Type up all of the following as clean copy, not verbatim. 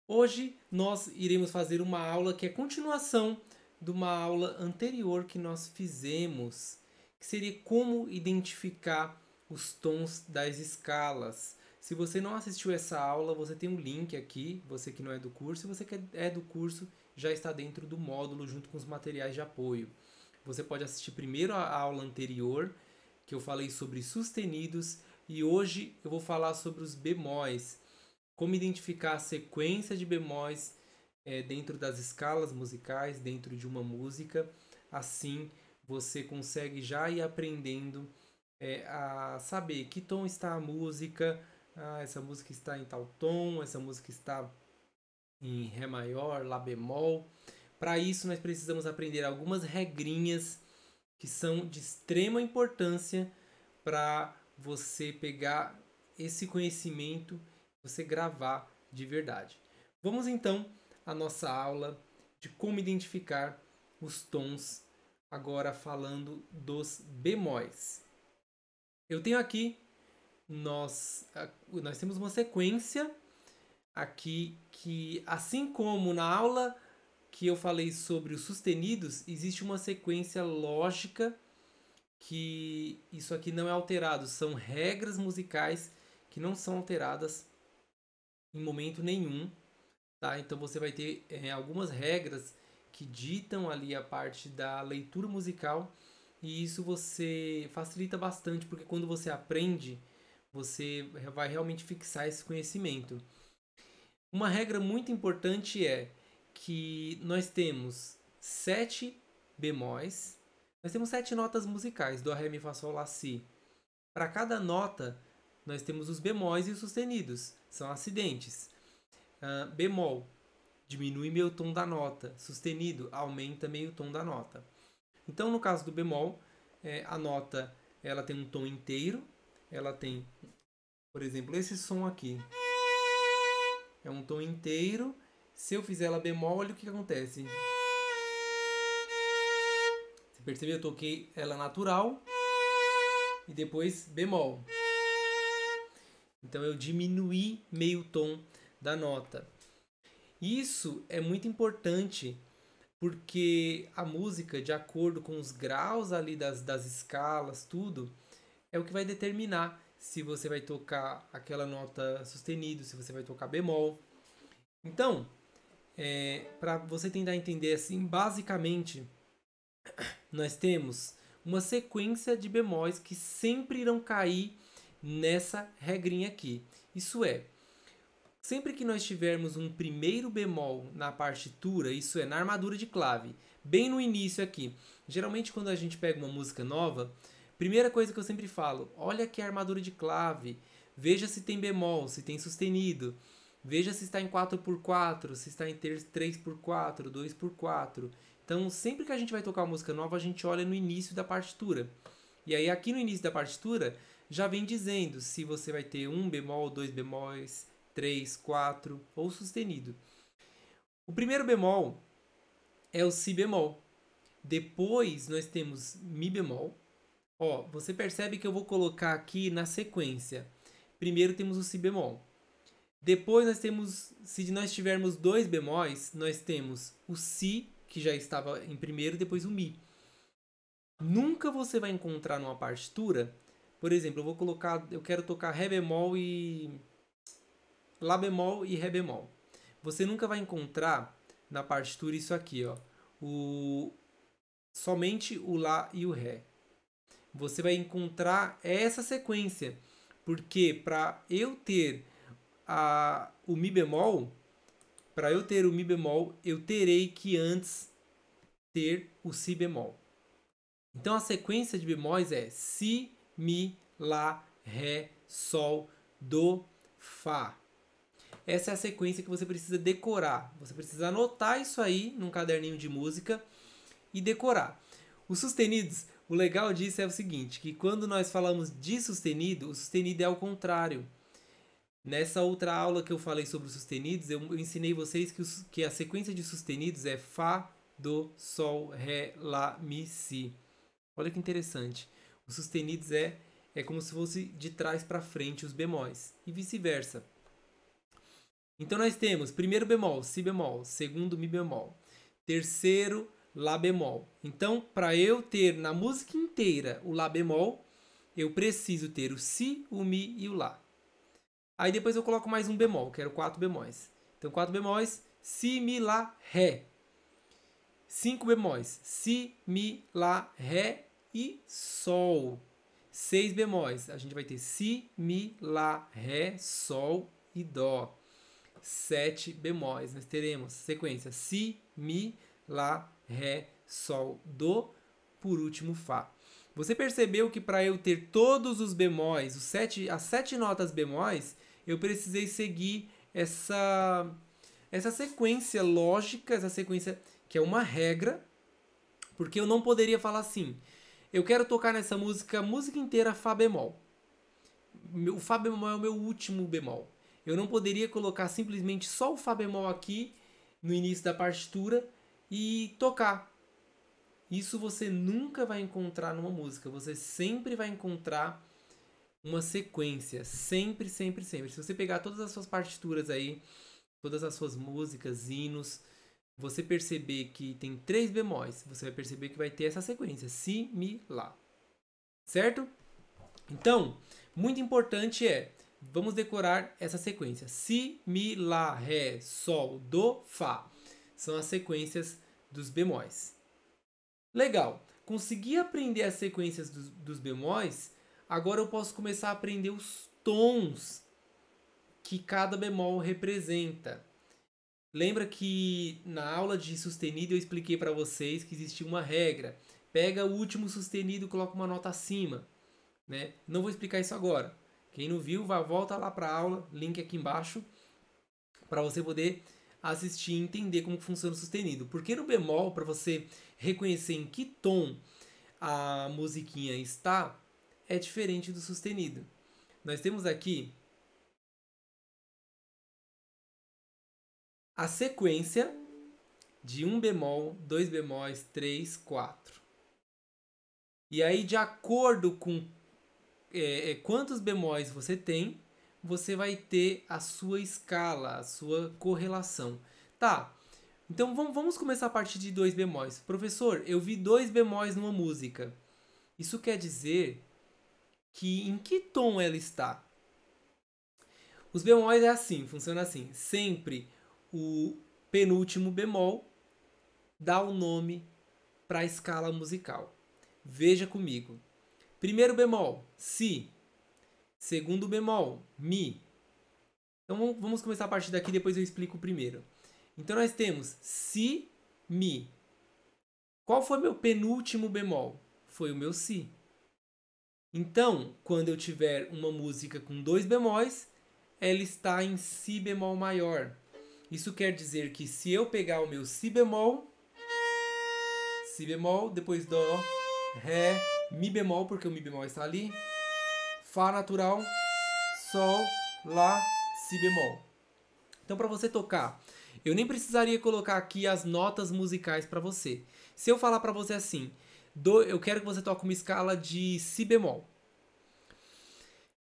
Hoje nós iremos fazer uma aula que é continuação de uma aula anterior que nós fizemos, que seria como identificar os tons das escalas. Se você não assistiu essa aula, você tem um link aqui, você que não é do curso, e você que é do curso já está dentro do módulo junto com os materiais de apoio. Você pode assistir primeiro a aula anterior, que eu falei sobre sustenidos, e hoje eu vou falar sobre os bemóis, como identificar a sequência de bemóis dentro das escalas musicais, dentro de uma música. Assim você consegue já ir aprendendo a saber que tom está a música. Essa música está em tal tom, essa música está em Ré maior, Lá bemol. Para isso, nós precisamos aprender algumas regrinhas que são de extrema importância para você pegar esse conhecimento, você gravar de verdade. Vamos então à nossa aula de como identificar os tons, agora falando dos bemóis. Eu tenho aqui, nós temos uma sequência aqui que, assim como na aula que eu falei sobre os sustenidos, existe uma sequência lógica que isso aqui não é alterado, são regras musicais que não são alteradas em momento nenhum, tá? Então você vai ter algumas regras que ditam ali a parte da leitura musical e isso você facilita bastante porque quando você aprende, você vai realmente fixar esse conhecimento. Uma regra muito importante é que nós temos 7 bemóis, nós temos 7 notas musicais, do, ré, mi, fá, sol, lá, si. Para cada nota, nós temos os bemóis e os sustenidos, são acidentes. Bemol, diminui meio tom da nota. Sustenido, aumenta meio tom da nota. Então, no caso do bemol, a nota ela tem um tom inteiro, ela tem, por exemplo, esse som aqui. É um tom inteiro. Se eu fizer ela bemol, olha o que acontece. Você percebeu? Eu toquei ela natural e depois bemol. Então eu diminuí meio tom da nota. Isso é muito importante porque a música, de acordo com os graus ali das escalas, tudo, é o que vai determinar se você vai tocar aquela nota sustenido, se você vai tocar bemol. Então, para você tentar entender assim, basicamente, nós temos uma sequência de bemóis que sempre irão cair nessa regrinha aqui. Isso é, sempre que nós tivermos um primeiro bemol na partitura, isso é, na armadura de clave, bem no início aqui. Geralmente quando a gente pega uma música nova, primeira coisa que eu sempre falo, olha aqui a armadura de clave, veja se tem bemol, se tem sustenido, veja se está em 4x4, se está em 3x4, 2x4. Então, sempre que a gente vai tocar uma música nova, a gente olha no início da partitura. E aí, aqui no início da partitura, já vem dizendo se você vai ter um bemol, dois bemóis, 3, 4 ou sustenido. O primeiro bemol é o si bemol. Depois nós temos mi bemol. Ó, você percebe que eu vou colocar aqui na sequência. Primeiro temos o si bemol. Depois nós temos, se nós tivermos dois bemóis, nós temos o si, que já estava em primeiro, depois o mi. Nunca você vai encontrar numa partitura, por exemplo, eu quero tocar ré bemol e lá bemol e ré bemol. Você nunca vai encontrar na partitura isso aqui, ó, somente o lá e o ré. Você vai encontrar essa sequência, porque para eu ter o mi bemol, eu terei que antes ter o si bemol. Então a sequência de bemóis é si, mi, lá, ré, sol, do, fá. Essa é a sequência que você precisa decorar. Você precisa anotar isso aí num caderninho de música e decorar. Os sustenidos, o legal disso é o seguinte, que quando nós falamos de sustenido, o sustenido é ao contrário. Nessa outra aula que eu falei sobre os sustenidos, eu ensinei vocês que a sequência de sustenidos é Fá, Do, Sol, Ré, Lá, Mi, Si. Olha que interessante. Os sustenidos é como se fosse de trás para frente os bemóis e vice-versa. Então nós temos primeiro bemol, si bemol, segundo mi bemol, terceiro lá bemol. Então, para eu ter na música inteira o lá bemol, eu preciso ter o si, o mi e o lá. Aí depois eu coloco mais um bemol, quero 4 bemóis. Então 4 bemóis, si, mi, lá, ré. 5 bemóis, si, mi, lá, ré e sol. 6 bemóis, a gente vai ter si, mi, lá, ré, sol e dó. 7 bemóis, nós teremos sequência si, mi, lá, ré, sol, dó, por último fá. Você percebeu que para eu ter todos os bemóis, as 7 notas bemóis, eu precisei seguir essa sequência lógica, essa sequência que é uma regra, porque eu não poderia falar assim, eu quero tocar nessa música a música inteira Fá bemol. O Fá bemol é o meu último bemol. Eu não poderia colocar simplesmente só o Fá bemol aqui no início da partitura e tocar. Isso você nunca vai encontrar numa música. Você sempre vai encontrar uma sequência. Sempre, sempre, sempre. Se você pegar todas as suas partituras aí, todas as suas músicas, hinos, você perceber que tem 3 bemóis, você vai perceber que vai ter essa sequência. Si, mi, lá. Certo? Então, muito importante vamos decorar essa sequência. Si, mi, lá, ré, sol, dó, fá. São as sequências dos bemóis. Legal. Consegui aprender as sequências dos bemóis. Agora eu posso começar a aprender os tons que cada bemol representa. Lembra que na aula de sustenido eu expliquei para vocês que existia uma regra. Pega o último sustenido e coloca uma nota acima. Né? Não vou explicar isso agora. Quem não viu, volta lá para a aula, link aqui embaixo, para você poder assistir e entender como funciona o sustenido. Porque no bemol, para você reconhecer em que tom a musiquinha está, é diferente do sustenido. Nós temos aqui a sequência de 1 bemol, 2 bemóis, 3, 4. E aí, de acordo com quantos bemóis você tem, você vai ter a sua escala, a sua correlação. Tá, então vamos começar a partir de 2 bemóis. Professor, eu vi 2 bemóis numa música. Isso quer dizer que em que tom ela está? Os bemóis é assim, funciona assim. Sempre o penúltimo bemol dá o nome para a escala musical. Veja comigo. Primeiro bemol, si. Segundo bemol, mi. Então vamos começar a partir daqui, depois eu explico o primeiro. Então nós temos si, mi. Qual foi meu penúltimo bemol? Foi o meu si. Então, quando eu tiver uma música com 2 bemóis, ela está em si bemol maior. Isso quer dizer que se eu pegar o meu si bemol, depois dó, ré, mi bemol, porque o mi bemol está ali, fá natural, sol, lá, si bemol. Então, para você tocar, eu nem precisaria colocar aqui as notas musicais para você. Se eu falar para você assim, eu quero que você toque uma escala de si bemol.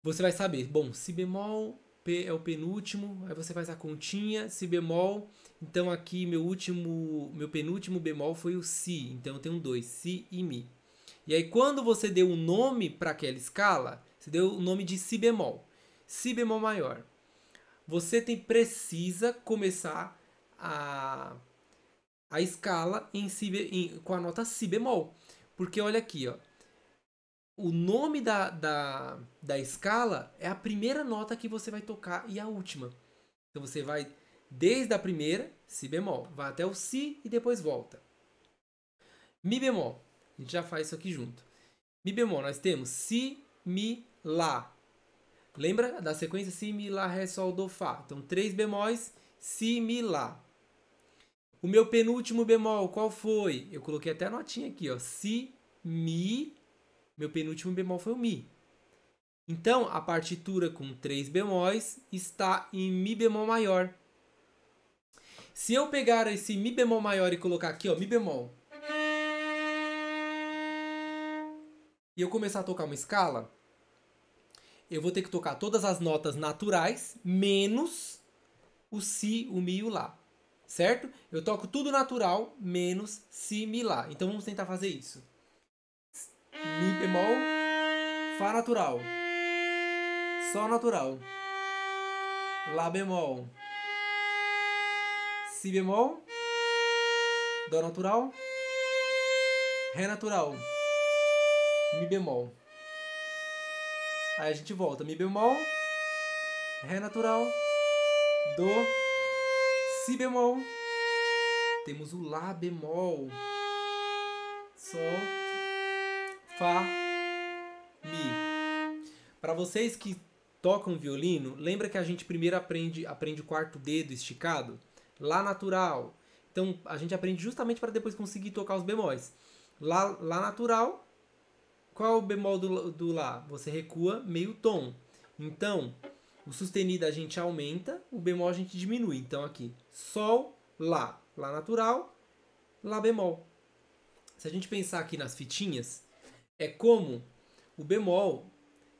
Você vai saber, bom, si bemol é o penúltimo, aí você faz a continha, si bemol. Então aqui meu penúltimo bemol foi o si, então eu tenho 2, si e mi. E aí quando você deu um nome para aquela escala, você deu o nome de si bemol maior. Você precisa começar a escala com a nota si bemol. Porque olha aqui, ó, o nome da escala é a primeira nota que você vai tocar e a última. Então você vai desde a primeira, si bemol, vai até o si e depois volta. Mi bemol, a gente já faz isso aqui junto. Mi bemol, nós temos si, mi, lá. Lembra da sequência si, mi, lá, ré, sol, dó, fá. Então 3 bemóis, si, mi, lá. O meu penúltimo bemol, qual foi? Eu coloquei até a notinha aqui, ó. Si, mi. Meu penúltimo bemol foi o mi. Então, a partitura com 3 bemóis está em mi bemol maior. Se eu pegar esse mi bemol maior e colocar aqui, ó, mi bemol, e eu começar a tocar uma escala, eu vou ter que tocar todas as notas naturais, menos o si, o mi e o lá. Certo? Eu toco tudo natural, menos si, mi, lá. Então vamos tentar fazer isso. Mi bemol, fá natural, sol natural, lá bemol, si bemol, dó natural, ré natural, mi bemol. Aí a gente volta, mi bemol, ré natural, dó, si bemol, temos o lá bemol, sol, fá, mi. Para vocês que tocam violino, lembra que a gente primeiro aprende o quarto dedo esticado? Lá natural. Então a gente aprende justamente para depois conseguir tocar os bemóis. Lá natural. Qual é o bemol do lá? Você recua meio tom. Então, o sustenido a gente aumenta, o bemol a gente diminui. Então aqui, sol, lá. Lá natural, lá bemol. Se a gente pensar aqui nas fitinhas, é como o bemol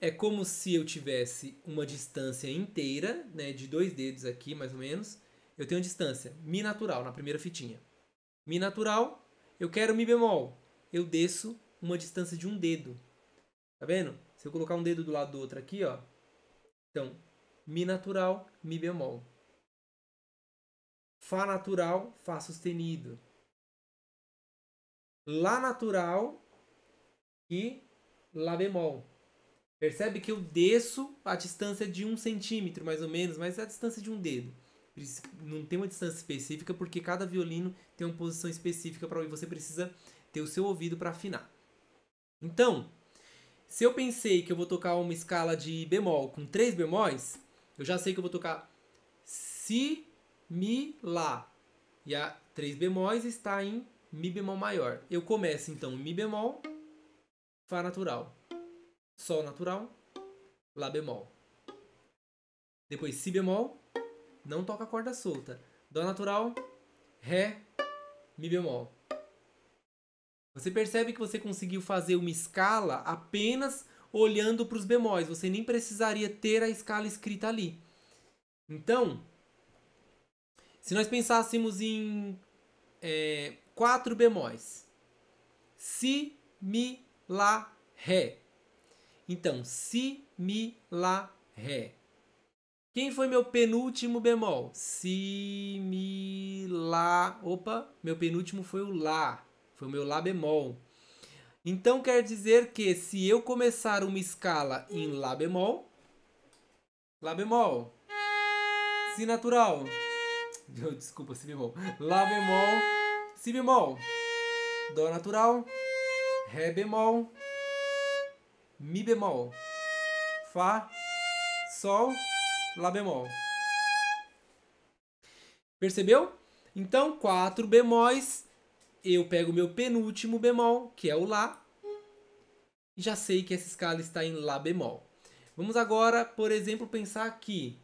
é como se eu tivesse uma distância inteira, né, de 2 dedos aqui, mais ou menos. Eu tenho distância mi natural na primeira fitinha. Mi natural, eu quero mi bemol. Eu desço uma distância de 1 dedo. Tá vendo? Se eu colocar um dedo do lado do outro aqui, ó. Então, mi natural, mi bemol. Fá natural, fá sustenido. Lá natural e lá bemol. Percebe que eu desço a distância de 1 centímetro, mais ou menos, mas é a distância de 1 dedo. Não tem uma distância específica, porque cada violino tem uma posição específica para ouvir. Você precisa ter o seu ouvido para afinar. Então, se eu pensei que eu vou tocar uma escala de bemol com 3 bemóis, eu já sei que eu vou tocar si, mi, lá. E a 3 bemóis está em mi bemol maior. Eu começo então em mi bemol, fá natural, sol natural, lá bemol. Depois si bemol, não toca a corda solta. Dó natural, ré, mi bemol. Você percebe que você conseguiu fazer uma escala apenas olhando para os bemóis. Você nem precisaria ter a escala escrita ali. Então, se nós pensássemos em 4 bemóis. Si, mi, lá, ré. Então, si, mi, lá, ré. Quem foi meu penúltimo bemol? Si, mi, lá. Opa, meu penúltimo foi o lá. Foi o meu lá bemol. Então quer dizer que se eu começar uma escala em lá bemol, si natural, desculpa, si bemol, lá bemol, si bemol, dó natural, ré bemol, mi bemol, fá, sol, lá bemol. Percebeu? Então, 4 bemóis, eu pego o meu penúltimo bemol, que é o lá, e já sei que essa escala está em lá bemol. Vamos agora, por exemplo, pensar aqui.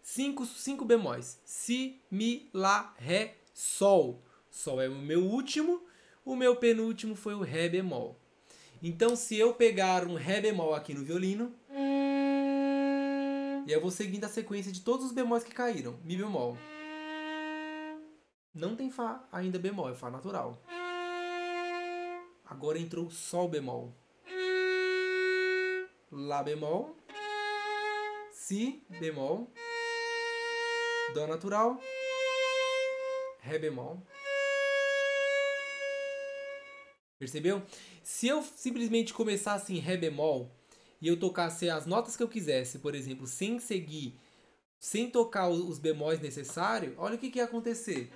5 bemóis. Si, mi, lá, ré, sol. Sol é o meu último, o meu penúltimo foi o ré bemol. Então, se eu pegar um ré bemol aqui no violino, e eu vou seguindo a sequência de todos os bemóis que caíram. Mi bemol. Não tem fá ainda bemol, é fá natural. Agora entrou o sol bemol. Lá bemol. Si bemol. Dó natural. Ré bemol. Percebeu? Se eu simplesmente começasse em ré bemol e eu tocasse as notas que eu quisesse, por exemplo, sem tocar os bemóis necessários, olha o que ia acontecer.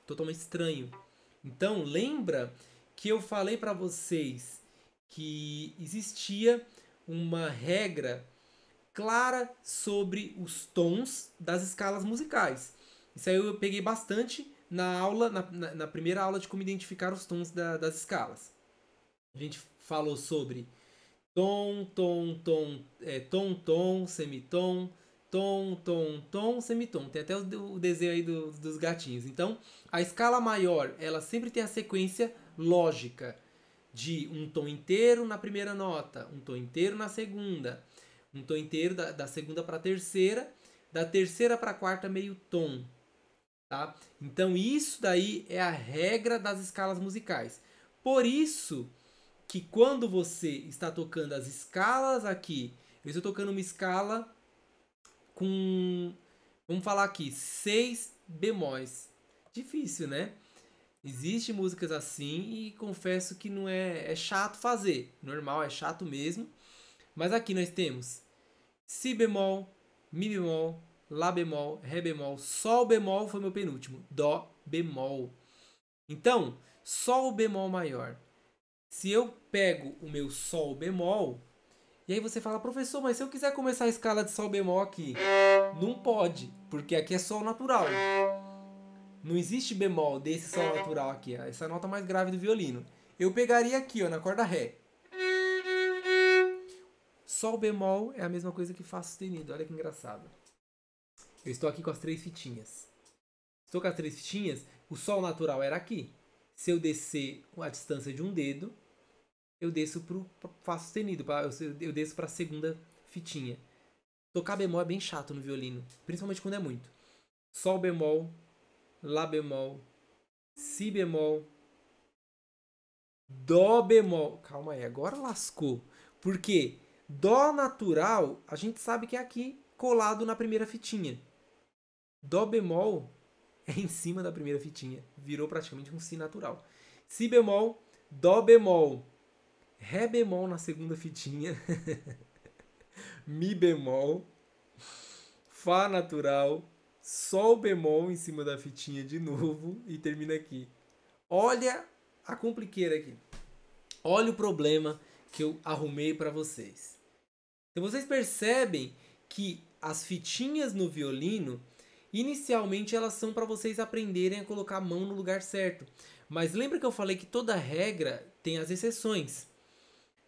Totalmente estranho. Então, lembra que eu falei para vocês que existia uma regra clara sobre os tons das escalas musicais. Isso aí eu peguei bastante na aula, na primeira aula de como identificar os tons das escalas. A gente falou sobre tom, tom, tom, tom, tom, semitom, tom, tom, tom, semitom. Tem até o desenho aí dos gatinhos. Então, a escala maior, ela sempre tem a sequência lógica. de um tom inteiro na primeira nota, um tom inteiro na segunda, um tom inteiro da segunda para a terceira, da terceira para a quarta meio tom, tá? Então isso daí é a regra das escalas musicais. Por isso que quando você está tocando as escalas aqui, eu estou tocando uma escala com, vamos falar aqui, 6 bemóis. Difícil, né? Existem músicas assim e confesso que não é chato fazer. Normal, é chato mesmo. Mas aqui nós temos Si bemol, Mi bemol, Lá bemol, Ré bemol, Sol bemol foi meu penúltimo, Dó bemol. Então, Sol bemol maior. Se eu pego o meu Sol bemol, e aí você fala, professor, mas se eu quiser começar a escala de Sol bemol aqui, não pode, porque aqui é Sol natural. Não existe bemol desse Sol natural aqui, essa é a nota mais grave do violino. Eu pegaria aqui, ó, na corda Ré. Sol bemol é a mesma coisa que Fá sustenido, olha que engraçado. Eu estou aqui com as 3 fitinhas. Estou com as 3 fitinhas, o Sol natural era aqui. Se eu descer a distância de um dedo, eu desço para o Fá sustenido, eu desço para a segunda fitinha. Tocar bemol é bem chato no violino, principalmente quando é muito. Sol bemol, Lá bemol, Si bemol, Dó bemol. Calma aí, agora lascou. Por quê? Dó natural, a gente sabe que é aqui, colado na primeira fitinha. Dó bemol é em cima da primeira fitinha. Virou praticamente um Si natural. Si bemol, Dó bemol, Ré bemol na segunda fitinha. Mi bemol, Fá natural, Sol bemol em cima da fitinha de novo e termina aqui. Olha a compliqueira aqui. Olha o problema que eu arrumei para vocês. Então vocês percebem que as fitinhas no violino, inicialmente elas são para vocês aprenderem a colocar a mão no lugar certo. Mas lembra que eu falei que toda regra tem as exceções.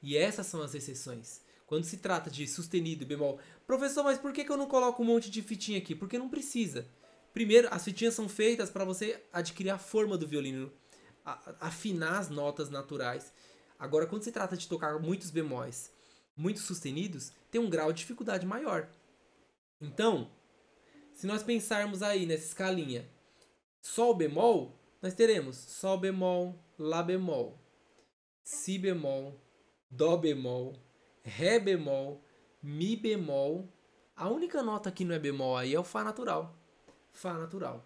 E essas são as exceções. Quando se trata de sustenido e bemol. Professor, mas por que eu não coloco um monte de fitinha aqui? Porque não precisa. Primeiro, as fitinhas são feitas para você adquirir a forma do violino, afinar as notas naturais. Agora, quando se trata de tocar muitos bemóis, muitos sustenidos, tem um grau de dificuldade maior. Então, se nós pensarmos aí nessa escalinha, Sol bemol, nós teremos Sol bemol, Lá bemol, Si bemol, Dó bemol, Ré bemol, Mi bemol. A única nota que não é bemol aí é o Fá natural. Fá natural.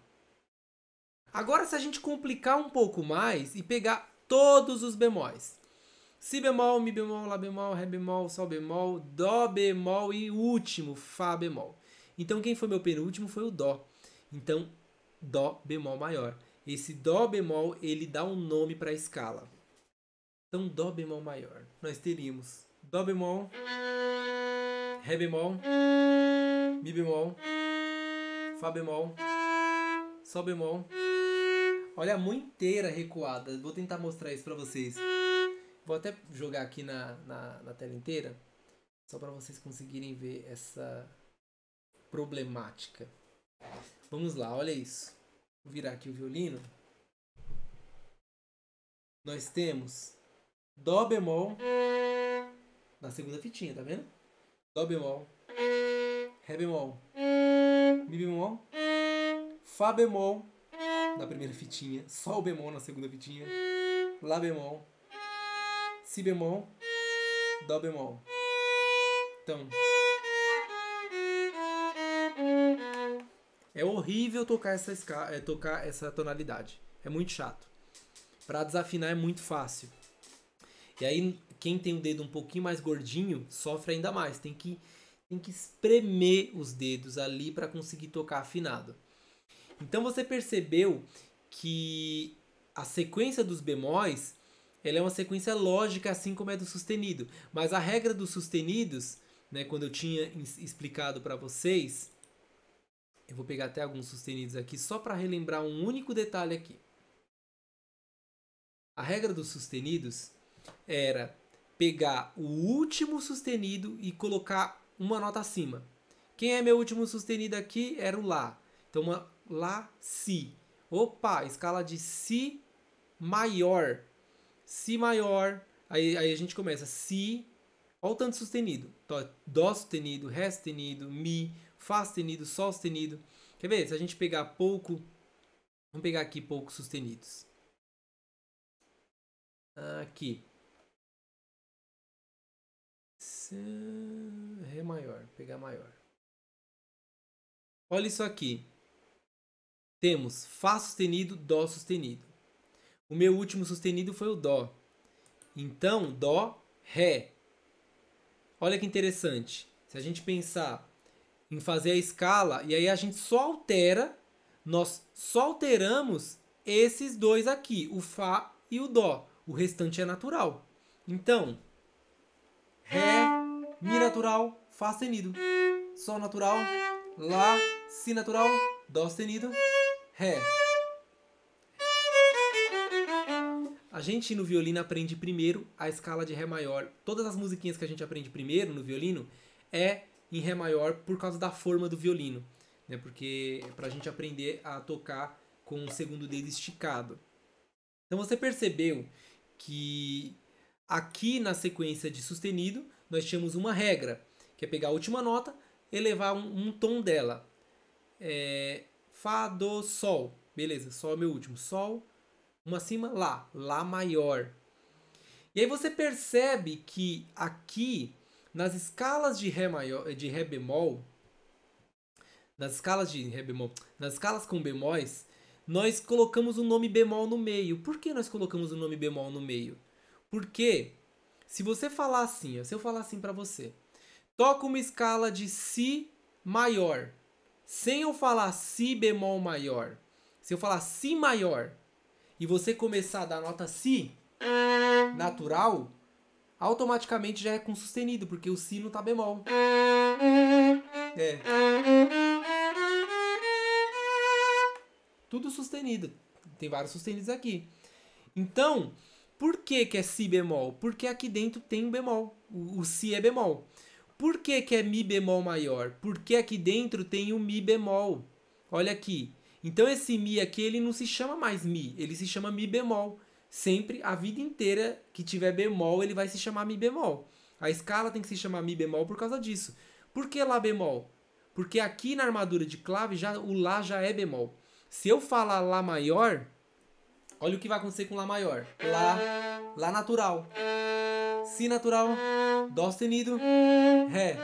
Agora, se a gente complicar um pouco mais e pegar todos os bemóis. Si bemol, Mi bemol, Lá bemol, Ré bemol, Sol bemol, Dó bemol e o último, Fá bemol. Então, quem foi meu penúltimo foi o Dó. Então, Dó bemol maior. Esse Dó bemol, ele dá um nome para a escala. Então, Dó bemol maior. Nós teríamos Dó bemol, Ré bemol, Mi bemol, Fá bemol, Sol bemol. Olha a mão inteira recuada. Vou tentar mostrar isso para vocês. Vou até jogar aqui na tela inteira, só para vocês conseguirem ver essa problemática. Vamos lá, olha isso. Vou virar aqui o violino. Nós temos Dó bemol na segunda fitinha, tá vendo? Dó bemol, Ré bemol, Mi bemol, Fá bemol na primeira fitinha, Sol bemol na segunda fitinha, Lá bemol, Si bemol, Dó bemol. Então, é horrível tocar essa tonalidade. É muito chato. Para desafinar é muito fácil. E aí, quem tem o dedo um pouquinho mais gordinho, sofre ainda mais. Tem que espremer os dedos ali para conseguir tocar afinado. Então você percebeu que a sequência dos bemóis, ela é uma sequência lógica, assim como é do sustenido. Mas a regra dos sustenidos, né, quando eu tinha explicado para vocês, eu vou pegar até alguns sustenidos aqui só para relembrar um único detalhe aqui. A regra dos sustenidos era pegar o último sustenido e colocar uma nota acima. Quem é meu último sustenido aqui era o Lá. Então, Lá, Si. Opa, escala de Si maior. Si maior, Aí a gente começa Si, olha o tanto sustenido. Dó sustenido, Ré sustenido, Mi, Fá sustenido, Sol sustenido. Quer ver? Se a gente pegar pouco, vamos pegar aqui poucos sustenidos. Aqui. Ré maior, pegar maior. Olha isso aqui. Temos Fá sustenido, Dó sustenido. O meu último sustenido foi o Dó. Então, Dó, Ré. Olha que interessante. Se a gente pensar em fazer a escala, e aí a gente só altera, nós só alteramos esses dois aqui, o Fá e o Dó. O restante é natural. Então, Ré, Mi natural, Fá sustenido. Sol natural, Lá, Si natural, Dó sustenido, Ré. A gente no violino aprende primeiro a escala de Ré maior. Todas as musiquinhas que a gente aprende primeiro no violino é em Ré maior por causa da forma do violino, né? Porque é pra gente aprender a tocar com o segundo dedo esticado. Então você percebeu que aqui na sequência de sustenido nós tínhamos uma regra, que é pegar a última nota e elevar um tom dela. Fá, Dó, Sol. Beleza, Sol é meu último. Sol, uma acima, Lá. Lá maior. E aí você percebe que aqui, nas escalas de Ré maior, de Ré bemol, nas escalas com bemóis, nós colocamos o nome bemol no meio. Por que nós colocamos o nome bemol no meio? Porque se você falar assim, se eu falar assim pra você, toca uma escala de Si maior, sem eu falar Si bemol maior, se eu falar Si maior, e você começar a dar nota Si natural, automaticamente já é com sustenido, porque o Si não tá bemol. Tudo sustenido. Tem vários sustenidos aqui. Então, por que é Si bemol? Porque aqui dentro tem um bemol. O Si é bemol. Por que é Mi bemol maior? Porque aqui dentro tem o Mi bemol. Olha aqui. Então esse Mi aqui, ele não se chama mais Mi, ele se chama Mi bemol. Sempre, a vida inteira que tiver bemol, ele vai se chamar Mi bemol. A escala tem que se chamar Mi bemol por causa disso. Por que Lá bemol? Porque aqui na armadura de clave, o Lá já é bemol. Se eu falar Lá maior, olha o que vai acontecer com Lá maior. Lá natural. Si natural, Dó sustenido, Ré,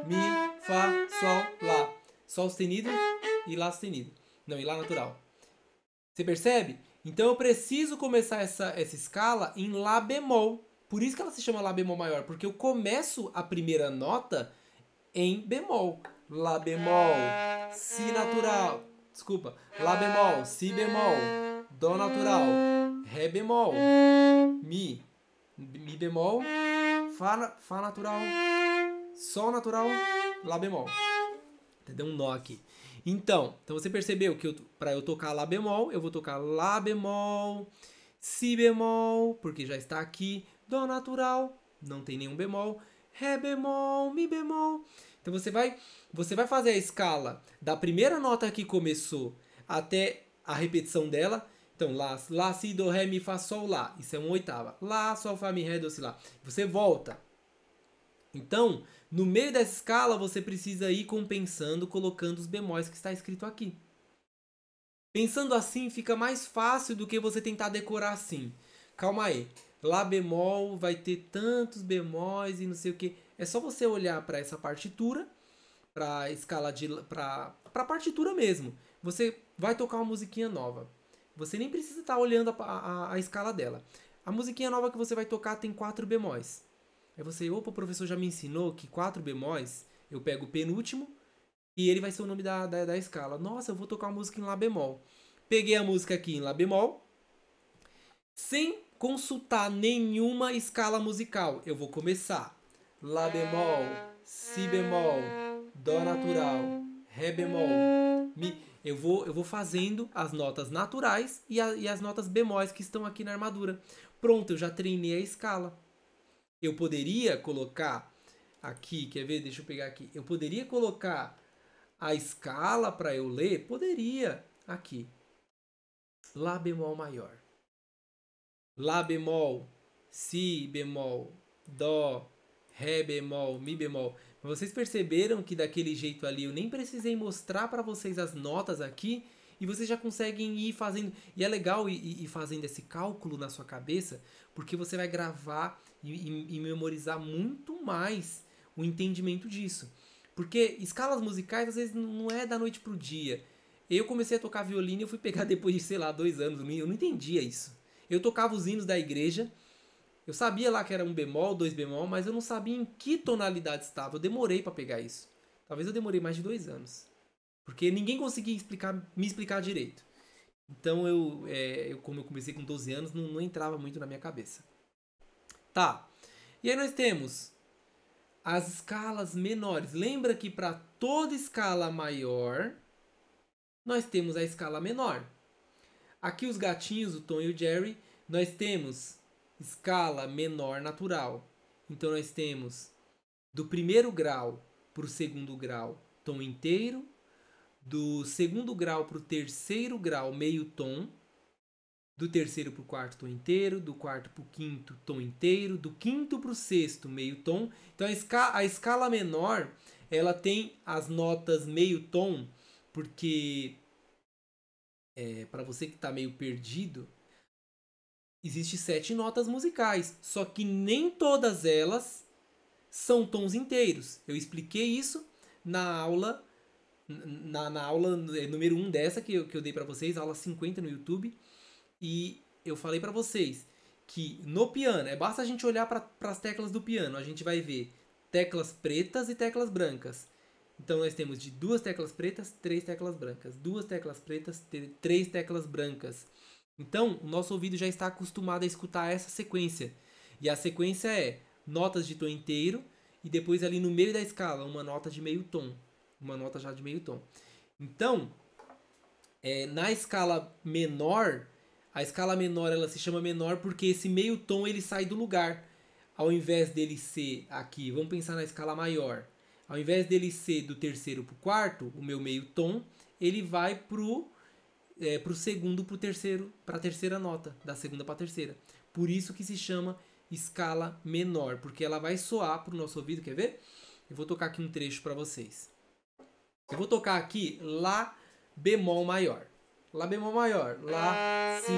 Mi, Fá, Sol, Lá. Sol sustenido e Lá sustenido. Não, e Lá natural. Você percebe? Então eu preciso começar essa escala em Lá bemol. Por isso que ela se chama Lá bemol maior, porque eu começo a primeira nota em bemol. Lá bemol, Si natural. Desculpa. Lá bemol, Si bemol, Dó natural, Ré bemol, Mi bemol, Fá natural, Sol natural, Lá bemol. Deu um nó aqui. Então você percebeu que para eu tocar Lá bemol, eu vou tocar Lá bemol, Si bemol, porque já está aqui, Dó natural, não tem nenhum bemol, Ré bemol, Mi bemol. Então você vai fazer a escala da primeira nota que começou até a repetição dela. Então, Lá, Si, Dó, Ré, Mi, Fá, Sol, Lá. Isso é uma oitava. Lá, Sol, Fá, Mi, Ré, Dó, Si, Lá. Você volta. Então, no meio dessa escala, você precisa ir compensando, colocando os bemóis que está escrito aqui. Pensando assim, fica mais fácil do que você tentar decorar assim. Calma aí. Lá bemol vai ter tantos bemóis e não sei o que. É só você olhar para essa partitura, para a escala para a partitura mesmo. Você vai tocar uma musiquinha nova. Você nem precisa estar olhando a escala dela. A musiquinha nova que você vai tocar tem 4 bemóis. Aí você, opa, o professor já me ensinou que 4 bemóis, eu pego o penúltimo e ele vai ser o nome da escala. Nossa, eu vou tocar uma música em Lá bemol. Peguei a música aqui em Lá bemol, sem consultar nenhuma escala musical. Eu vou começar. Lá bemol, Si bemol, Dó natural, Ré bemol, Mi. Eu vou fazendo as notas naturais e as notas bemóis que estão aqui na armadura. Pronto, eu já treinei a escala. Eu poderia colocar aqui, quer ver? Deixa eu pegar aqui. Eu poderia colocar a escala para eu ler? Poderia. Aqui. Lá bemol maior. Lá bemol, si bemol, dó, ré bemol, mi bemol. Vocês perceberam que daquele jeito ali eu nem precisei mostrar para vocês as notas aqui e vocês já conseguem ir fazendo. E é legal ir fazendo esse cálculo na sua cabeça, porque você vai gravar e memorizar muito mais o entendimento disso. Porque escalas musicais às vezes não é da noite pro dia. Eu comecei a tocar violino e eu fui pegar depois de, sei lá, 2 anos. Eu não entendia isso. Eu tocava os hinos da igreja. Eu sabia lá que era 1 bemol, 2 bemol, mas eu não sabia em que tonalidade estava. Eu demorei para pegar isso. Talvez eu demorei mais de 2 anos. Porque ninguém conseguia me explicar direito. Então como eu comecei com 12 anos, não entrava muito na minha cabeça. Tá. E aí nós temos as escalas menores. Lembra que para toda escala maior, nós temos a escala menor. Aqui os gatinhos, o Tom e o Jerry, nós temos escala menor natural. Então nós temos do primeiro grau para o segundo grau, tom inteiro. Do segundo grau para o terceiro grau, meio tom. Do terceiro para o quarto, tom inteiro. Do quarto para o quinto, tom inteiro. Do quinto para o sexto, meio tom. Então a escala menor, ela tem as notas meio tom, porque para você que está meio perdido, existe 7 notas musicais, só que nem todas elas são tons inteiros. Eu expliquei isso na aula na aula número 1 dessa que eu dei para vocês, aula 50 no YouTube, e eu falei para vocês que no piano, basta a gente olhar para as teclas do piano, a gente vai ver teclas pretas e teclas brancas. Então nós temos de 2 teclas pretas, 3 teclas brancas, 2 teclas pretas, 3 teclas brancas. Então o nosso ouvido já está acostumado a escutar essa sequência. E a sequência é notas de tom inteiro e depois ali no meio da escala uma nota de meio tom. Uma nota já de meio tom. Então, na escala menor, a escala menor ela se chama menor porque esse meio tom ele sai do lugar. Ao invés dele ser aqui, vamos pensar na escala maior. Ao invés dele ser do terceiro para o quarto, o meu meio tom, ele vai pro segundo para o terceiro, para a terceira nota, da segunda para a terceira. Por isso que se chama escala menor, porque ela vai soar para o nosso ouvido, quer ver? Eu vou tocar aqui um trecho para vocês. Eu vou tocar aqui Lá bemol maior. Lá bemol maior. Lá, Si,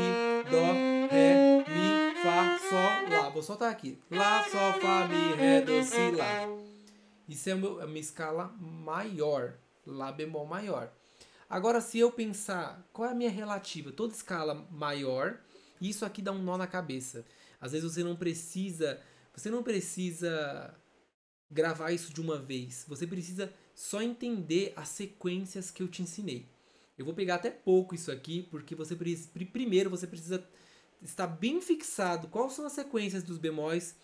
Dó, Ré, Mi, Fá, Sol, Lá. Vou soltar aqui. Lá, Sol, Fá, Mi, Ré, Dó, Si, Lá. Isso é a minha escala maior. Lá bemol maior. Agora, se eu pensar qual é a minha relativa, toda escala maior, isso aqui dá um nó na cabeça. Às vezes você não precisa gravar isso de uma vez. Você precisa só entender as sequências que eu te ensinei. Eu vou pegar até pouco isso aqui, porque primeiro você precisa estar bem fixado quais são as sequências dos bemóis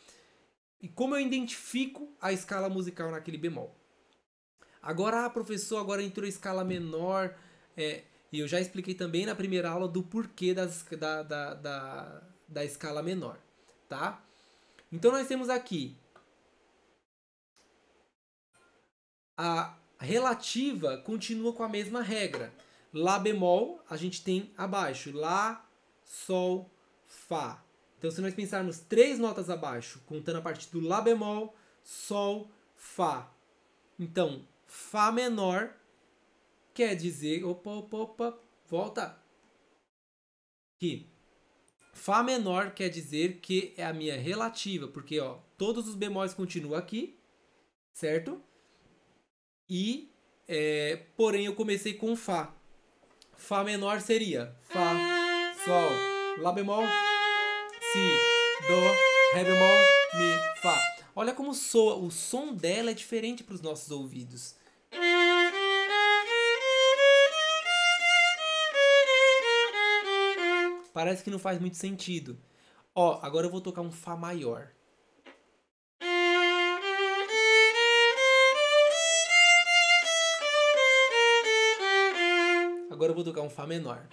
e como eu identifico a escala musical naquele bemol. Agora, professor, agora entrou a escala menor, e eu já expliquei também na primeira aula do porquê da escala menor, tá? Então nós temos aqui a relativa continua com a mesma regra. Lá bemol, a gente tem abaixo. Lá, Sol, Fá. Então, se nós pensarmos 3 notas abaixo, contando a partir do Lá bemol, Sol, Fá. Então, Fá menor quer dizer... Opa, volta. Aqui. Fá menor quer dizer que é a minha relativa, porque todos os bemóis continuam aqui, certo? E, porém, eu comecei com Fá. Fá menor seria Fá, Sol, Lá bemol, Si, Dó, Ré bemol, Mi, Fá. Olha como soa, o som dela é diferente para os nossos ouvidos. Parece que não faz muito sentido. Agora eu vou tocar um Fá maior. Agora eu vou tocar um Fá menor.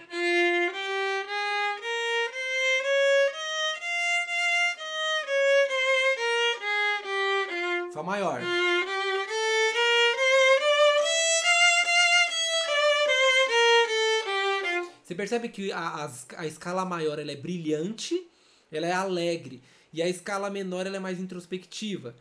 Fá maior. Você percebe que a escala maior ela é brilhante, ela é alegre. E a escala menor ela é mais introspectiva.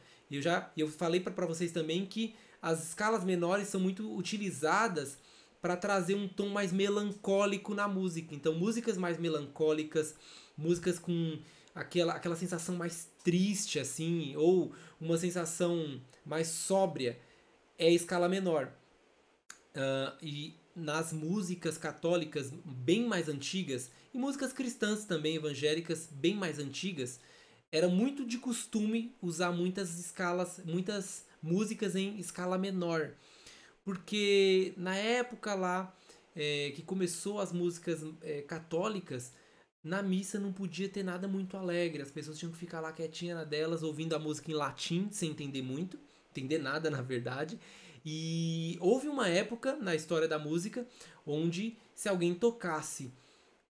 Eu falei para vocês também que as escalas menores são muito utilizadas para trazer um tom mais melancólico na música. Então, músicas mais melancólicas, músicas com aquela sensação mais triste, assim, ou uma sensação mais sóbria, é a escala menor. E nas músicas católicas bem mais antigas, e músicas cristãs também, evangélicas bem mais antigas, era muito de costume usar muitas músicas em escala menor. Porque na época lá que começou as músicas católicas, na missa não podia ter nada muito alegre. As pessoas tinham que ficar lá quietinha na delas, ouvindo a música em latim, sem entender muito, entender nada na verdade. E houve uma época na história da música onde se alguém tocasse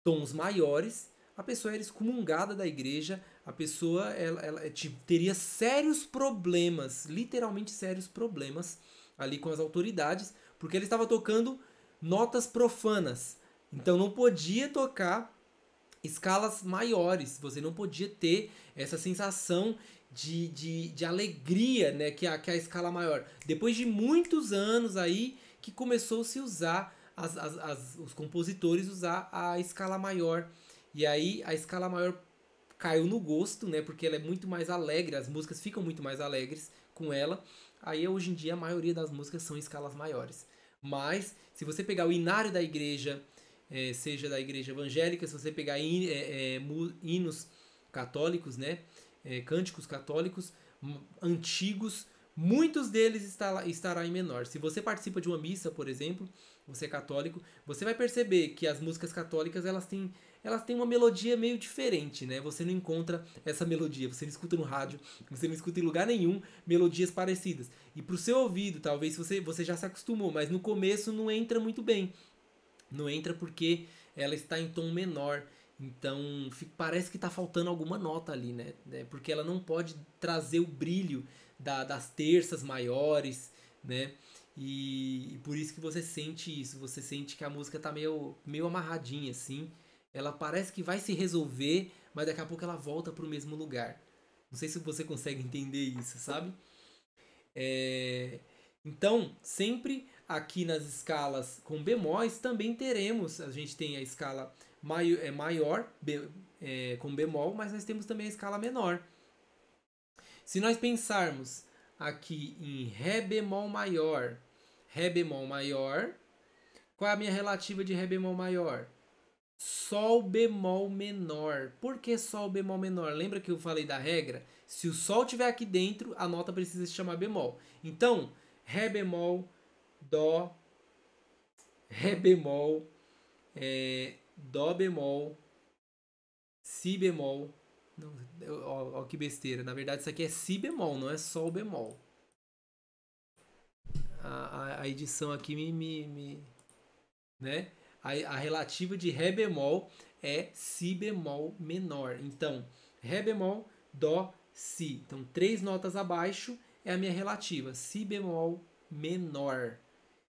tons maiores, a pessoa era excomungada da igreja, a pessoa ela teria sérios problemas, literalmente sérios problemas ali com as autoridades, porque ele estava tocando notas profanas. Então não podia tocar escalas maiores, você não podia ter essa sensação de alegria, né, que a escala maior. Depois de muitos anos aí que começou a se usar, os compositores usar a escala maior. E aí a escala maior caiu no gosto, né, porque ela é muito mais alegre, as músicas ficam muito mais alegres com ela. Aí hoje em dia a maioria das músicas são em escalas maiores. Mas se você pegar o inário da igreja, seja da igreja evangélica, se você pegar hinos católicos, né, cânticos católicos antigos, muitos deles estará em menor. Se você participa de uma missa, por exemplo, você é católico, você vai perceber que as músicas católicas elas têm uma melodia meio diferente, né? Você não encontra essa melodia, você não escuta no rádio, você não escuta em lugar nenhum melodias parecidas. E pro seu ouvido, talvez você já se acostumou, mas no começo não entra muito bem. Não entra porque ela está em tom menor. Então parece que está faltando alguma nota ali, né? Porque ela não pode trazer o brilho das terças maiores, né? E por isso que você sente isso. Você sente que a música tá meio amarradinha, assim. Ela parece que vai se resolver, mas daqui a pouco ela volta para o mesmo lugar. Não sei se você consegue entender isso, sabe? Então, sempre aqui nas escalas com bemóis também teremos. A gente tem a escala maior com bemol, mas nós temos também a escala menor. Se nós pensarmos aqui em Ré bemol maior, qual é a minha relativa de Ré bemol maior? Sol bemol menor. Por que Sol bemol menor? Lembra que eu falei da regra? Se o Sol estiver aqui dentro, a nota precisa se chamar bemol. Então, Ré bemol, Dó, Ré bemol, Dó bemol, Si bemol. Não, ó, que besteira. Na verdade, isso aqui é Si bemol, não é Sol bemol. A edição aqui né? A relativa de Ré bemol é Si bemol menor. Então, Ré bemol, Dó, Si. Então, 3 notas abaixo é a minha relativa. Si bemol menor.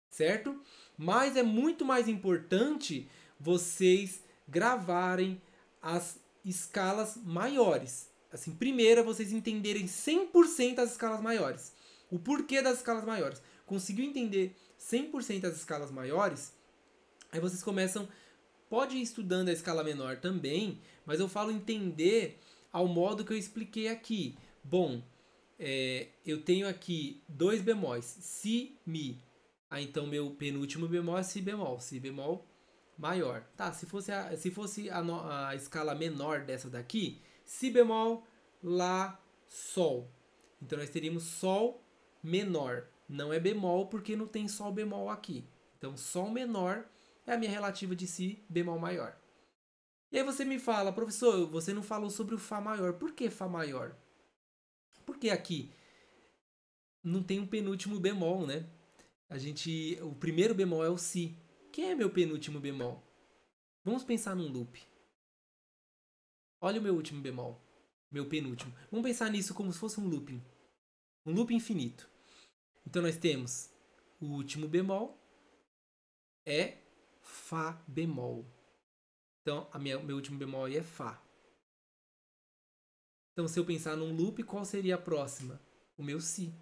Certo? Mas é muito mais importante vocês gravarem as escalas maiores. Assim, primeiro vocês entenderem 100% as escalas maiores. O porquê das escalas maiores. Conseguiu entender 100% as escalas maiores? Aí vocês começam, pode ir estudando a escala menor também, mas eu falo entender ao modo que eu expliquei aqui. Bom, eu tenho aqui 2 bemóis, Si, Mi. Então meu penúltimo bemol é Si bemol maior. Tá, se fosse a escala menor dessa daqui, Si bemol, Lá, Sol. Então nós teríamos Sol menor. Não é bemol porque não tem Sol bemol aqui. Então Sol menor é a minha relativa de Si bemol maior. E aí você me fala, professor, você não falou sobre o Fá maior. Por que Fá maior? Porque aqui não tem um penúltimo bemol, né? O primeiro bemol é o Si. Quem é meu penúltimo bemol? Vamos pensar num loop. Olha o meu último bemol. Meu penúltimo. Vamos pensar nisso como se fosse um looping. Um loop infinito. Então nós temos o último bemol é Fá bemol. Então meu último bemol aí é Fá. Então, se eu pensar num loop, qual seria a próxima? O meu Si.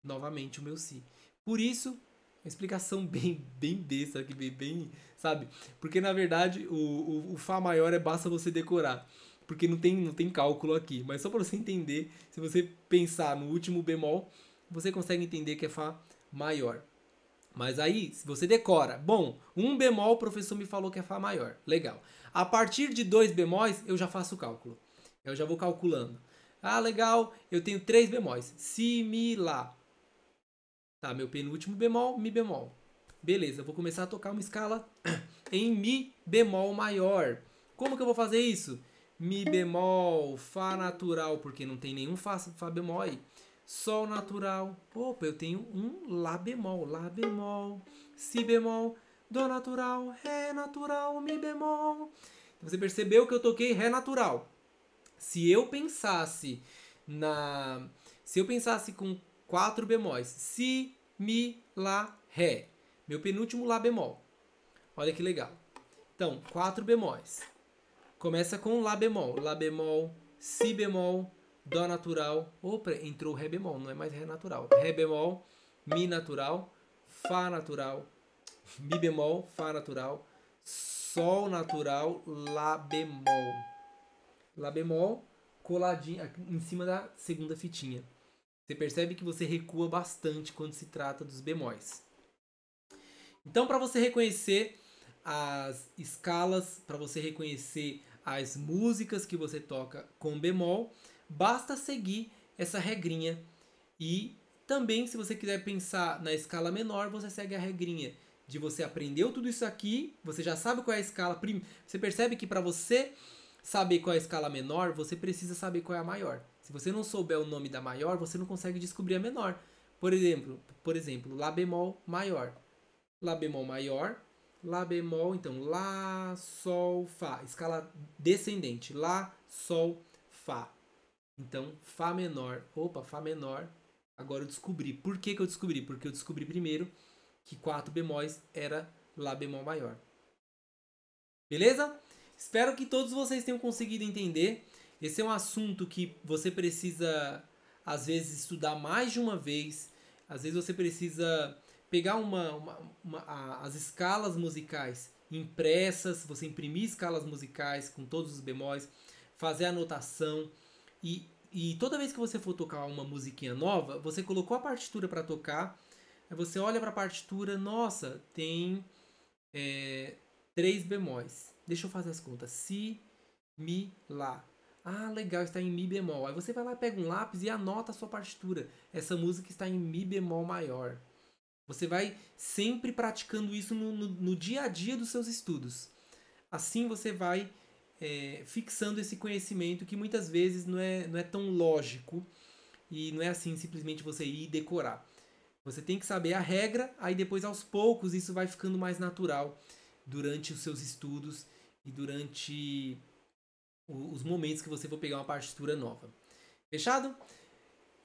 Novamente, o meu Si. Por isso, uma explicação bem besta aqui, bem, sabe? Porque, na verdade, o Fá maior basta você decorar. Porque não tem cálculo aqui. Mas só para você entender, se você pensar no último bemol, você consegue entender que é Fá maior. Mas aí, se você decora, bom, um bemol o professor me falou que é Fá maior. Legal. A partir de 2 bemóis, eu já faço o cálculo. Eu já vou calculando. Ah, legal, eu tenho 3 bemóis. Si, Mi, Lá. Tá, meu penúltimo bemol, Mi bemol. Beleza, eu vou começar a tocar uma escala em Mi bemol maior. Como que eu vou fazer isso? Mi bemol, Fá natural, porque não tem nenhum Fá bemol aí. Sol natural. Opa, eu tenho um Lá bemol, Si bemol, Dó natural, Ré natural, Mi bemol. Então você percebeu que eu toquei Ré natural. Se eu pensasse com 4 bemóis, Si, Mi, Lá, Ré, meu penúltimo Lá bemol. Olha que legal. Então, 4 bemóis. Começa com Lá bemol, Si bemol, Dó natural. Opa, entrou Ré bemol, não é mais Ré natural. Ré bemol, Mi natural, Fá natural, Mi bemol, Fá natural, Sol natural, Lá bemol. Lá bemol coladinho em cima da segunda fitinha. Você percebe que você recua bastante quando se trata dos bemóis. Então, para você reconhecer as escalas, para você reconhecer as músicas que você toca com bemol, basta seguir essa regrinha. E também, se você quiser pensar na escala menor, você segue a regrinha de você aprendeu tudo isso aqui, você já sabe qual é a escala. Você percebe que para você saber qual é a escala menor, você precisa saber qual é a maior. Se você não souber o nome da maior, você não consegue descobrir a menor. Por exemplo, Lá bemol maior. Lá bemol maior, Lá bemol, então Lá, Sol, Fá. Escala descendente. Lá, Sol, Fá. Então, Fá menor. Opa, Fá menor. Agora eu descobri. Por que eu descobri? Porque eu descobri primeiro que 4 bemóis era Lá bemol maior. Beleza? Espero que todos vocês tenham conseguido entender. Esse é um assunto que você precisa, às vezes, estudar mais de uma vez. Às vezes você precisa pegar as escalas musicais impressas, você imprimir escalas musicais com todos os bemóis, fazer a anotação. E toda vez que você for tocar uma musiquinha nova, você colocou a partitura para tocar, aí você olha para a partitura, nossa, tem 3 bemóis. Deixa eu fazer as contas. Si, Mi, Lá. Ah, legal, está em Mi bemol. Aí você vai lá, pega um lápis e anota a sua partitura. Essa música está em Mi bemol maior. Você vai sempre praticando isso no dia a dia dos seus estudos. Assim você vai fixando esse conhecimento que muitas vezes não é tão lógico e não é assim simplesmente você ir e decorar. Você tem que saber a regra, aí depois aos poucos isso vai ficando mais natural durante os seus estudos e durante os momentos que você for pegar uma partitura nova. Fechado?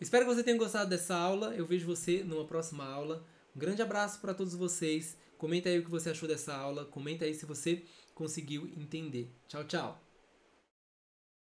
Espero que você tenha gostado dessa aula. Eu vejo você numa próxima aula. Um grande abraço para todos vocês. Comenta aí o que você achou dessa aula. Comenta aí se você conseguiu entender. Tchau, tchau.